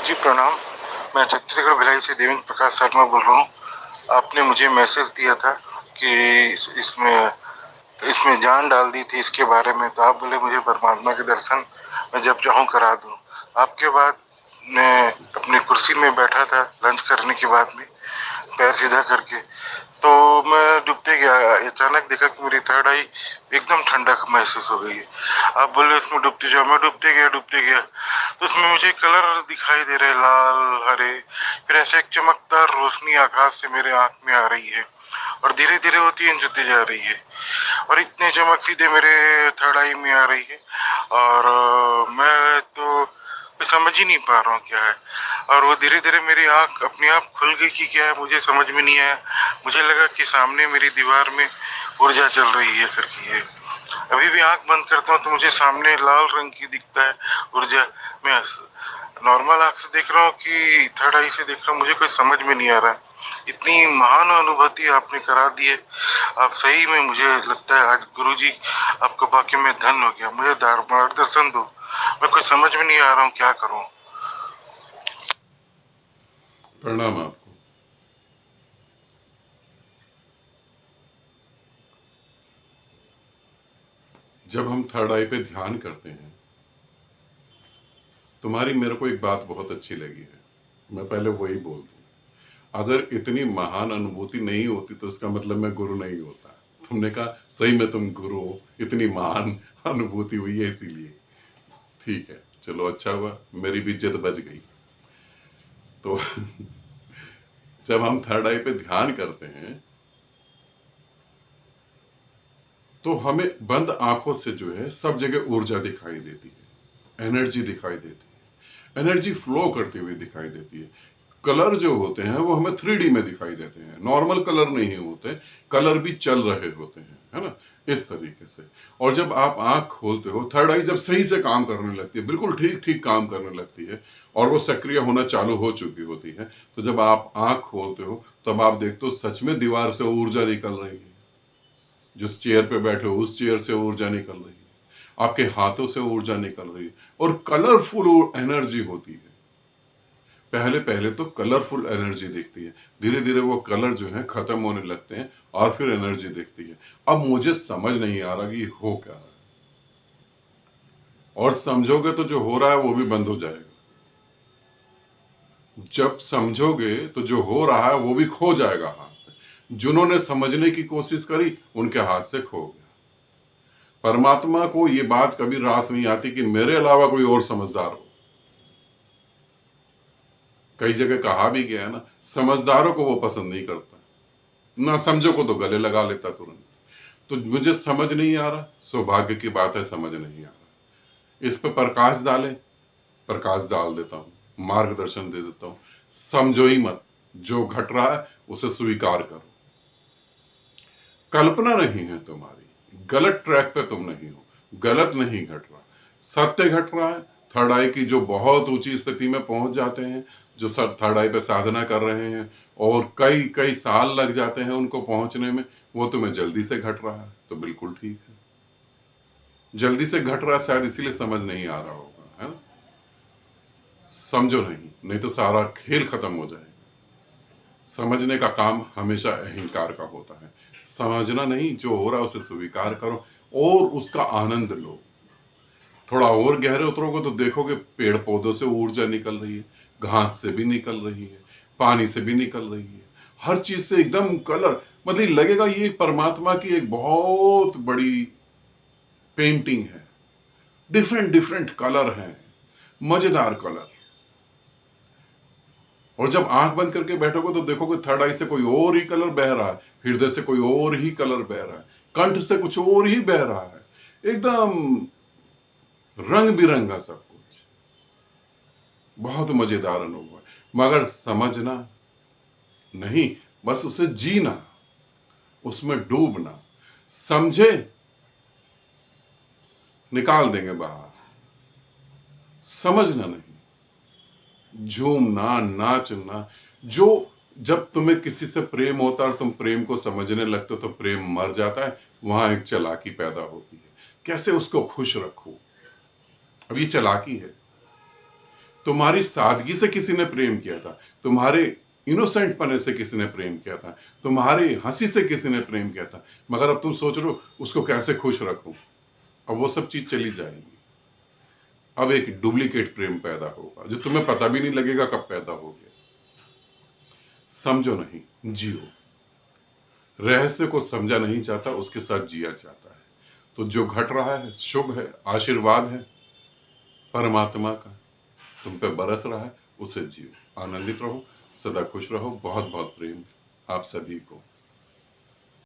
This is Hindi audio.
जी प्रणाम। मैं छत्तीसगढ़ भिलाई से देवेंद्र प्रकाश शर्मा बोल रहा हूँ। आपने मुझे मैसेज दिया था कि इसमें इसमें जान डाल दी थी इसके बारे में, तो आप बोले मुझे परमात्मा के दर्शन मैं जब चाहूँ करा दूँ। आपके बाद मैं अपनी कुर्सी में बैठा था लंच करने के बाद में, पैर सीधा करके, तो मैं डूबते गया। अचानक देखा कि मेरी थर्ड आई एकदम ठंडक महसूस हो गई है। आप बोले उसमें डूबते जाओ, मैं डूबते गया तो उसमें मुझे कलर दिखाई दे रहे, लाल हरे, फिर ऐसे एक चमकदार रोशनी आकाश से मेरे आंख में आ रही है और धीरे धीरे वो तीन जुड़ती जा रही है और इतने चमक सीधे मेरे थर्ड आई में आ रही है। और मैं तो समझ ही नहीं पा रहा हूँ क्या है। और वो धीरे धीरे मेरी आंख अपने आप खुल गई कि क्या है मुझे समझ में नहीं आया। मुझे लगा कि सामने मेरी दीवार में ऊर्जा चल रही है करके है। अभी भी आंख बंद करता हूँ तो मुझे सामने लाल रंग की दिखता है ऊर्जा। मैं नॉर्मल आंख से देख रहा हूँ कि थर्ड आई से देख रहा हूँ, मुझे कोई समझ में नहीं आ रहा। इतनी महान अनुभूति आपने करा दी है। आप सही में, मुझे लगता है आज गुरुजी आपको पाके मैं धन्य हो गया। मुझे मार्गदर्शन दो, मैं कुछ समझ में नहीं आ रहा हूँ क्या करूँ। प्रणाम आपको। जब हम थर्ड आई पे ध्यान करते हैं, तुम्हारी मेरे को एक बात बहुत अच्छी लगी है, मैं पहले वही बोल दूं। अगर इतनी महान अनुभूति नहीं होती तो इसका मतलब मैं गुरु नहीं होता। तुमने कहा सही में तुम गुरु हो, इतनी महान अनुभूति हुई है इसीलिए। ठीक है, चलो अच्छा हुआ, मेरी भी इज्जत बच गई। तो जब हम थर्ड आई पे ध्यान करते हैं तो हमें बंद आंखों से जो है सब जगह ऊर्जा दिखाई देती है, एनर्जी दिखाई देती है, एनर्जी फ्लो करती हुई दिखाई देती है। कलर जो होते हैं वो हमें 3D में दिखाई देते हैं, नॉर्मल कलर नहीं होते, कलर भी चल रहे होते हैं, है ना, इस तरीके से। और जब आप आंख खोलते हो, थर्ड आई जब सही से काम करने लगती है, बिल्कुल ठीक ठीक काम करने लगती है और वो सक्रिय होना चालू हो चुकी होती है, तो जब आप आंख खोलते हो तब आप देखते हो सच में दीवार से ऊर्जा निकल रही है। जिस चेयर पे बैठे हो उस चेयर से ऊर्जा निकल रही है, आपके हाथों से ऊर्जा निकल रही है और कलरफुल एनर्जी होती है। पहले पहले तो कलरफुल एनर्जी दिखती है, धीरे धीरे वो कलर जो है खत्म होने लगते हैं और फिर एनर्जी दिखती है। अब मुझे समझ नहीं आ रहा कि हो क्या रहा है, और समझोगे तो जो हो रहा है वो भी बंद हो जाएगा। जब समझोगे तो जो हो रहा है वो भी खो जाएगा हाथ से। जिन्होंने समझने की कोशिश करी उनके हाथ से खो गया। परमात्मा को ये बात कभी रास नहीं आती कि मेरे अलावा कोई और समझदार हो। कई जगह कहा भी गया है ना, समझदारों को वो पसंद नहीं करता, ना समझो को तो गले लगा लेता तुरंत। तो मुझे समझ नहीं आ रहा, सौभाग्य की बात है, समझ नहीं आ रहा। इस पर प्रकाश डाले, प्रकाश डाल देता हूं, मार्गदर्शन दे देता हूं। समझो ही मत, जो घट रहा है उसे स्वीकार करो। कल्पना नहीं है तुम्हारी, गलत ट्रैक पे तुम नहीं हो, गलत नहीं घट रहा, सत्य घट रहा है। थर्ड आई की जो बहुत ऊंची स्थिति में पहुंच जाते हैं, जो सब थर्ड आई पे साधना कर रहे हैं और कई कई साल लग जाते हैं उनको पहुंचने में, वो तुम्हें जल्दी से घट रहा है तो बिल्कुल ठीक है। जल्दी से घट रहा है शायद इसीलिए समझ नहीं आ रहा होगा, है ना। समझो नहीं, नहीं तो सारा खेल खत्म हो जाएगा। समझने का काम हमेशा अहंकार का होता है। समझना नहीं, जो हो रहा है उसे स्वीकार करो और उसका आनंद लो। थोड़ा और गहरे उतरोगे तो देखोगे पेड़ पौधों से ऊर्जा निकल रही है, घास से भी निकल रही है, पानी से भी निकल रही है, हर चीज से एकदम कलर, मतलब लगेगा ये परमात्मा की एक बहुत बड़ी पेंटिंग है। डिफरेंट डिफरेंट कलर हैं, मजेदार कलर। और जब आंख बंद करके बैठोगे तो देखोगे थर्ड आई से कोई और ही कलर बह रहा है, हृदय से कोई और ही कलर बह रहा है, कंठ से कुछ और ही बह रहा है, एकदम रंग बिरंगा सब कुछ। बहुत मजेदार अनुभव है, मगर समझना नहीं, बस उसे जीना, उसमें डूबना। समझे निकाल देंगे बाहर, समझना नहीं, झूमना नाचना। जो जब तुम्हें किसी से प्रेम होता है और तुम प्रेम को समझने लगते हो तो प्रेम मर जाता है, वहां एक चालाकी पैदा होती है, कैसे उसको खुश रखो। अब ये चालाकी है, तुम्हारी सादगी से किसी ने प्रेम किया था, तुम्हारे इनोसेंट पने से किसी ने प्रेम किया था, तुम्हारी हंसी से किसी ने प्रेम किया था, मगर अब तुम सोच रहे हो उसको कैसे खुश रखूं। अब वो सब चीज चली जाएगी। अब एक डुप्लीकेट प्रेम पैदा होगा जो तुम्हें पता भी नहीं लगेगा कब पैदा हो गया। समझो नहीं, जियो। रहस्य को समझा नहीं जाता, उसके साथ जिया जाता है। तो जो घट रहा है शुभ है, आशीर्वाद है परमात्मा का, तुम पे बरस रहा है, उसे जियो, आनंदित रहो, सदा खुश रहो। बहुत बहुत प्रेम आप सभी को।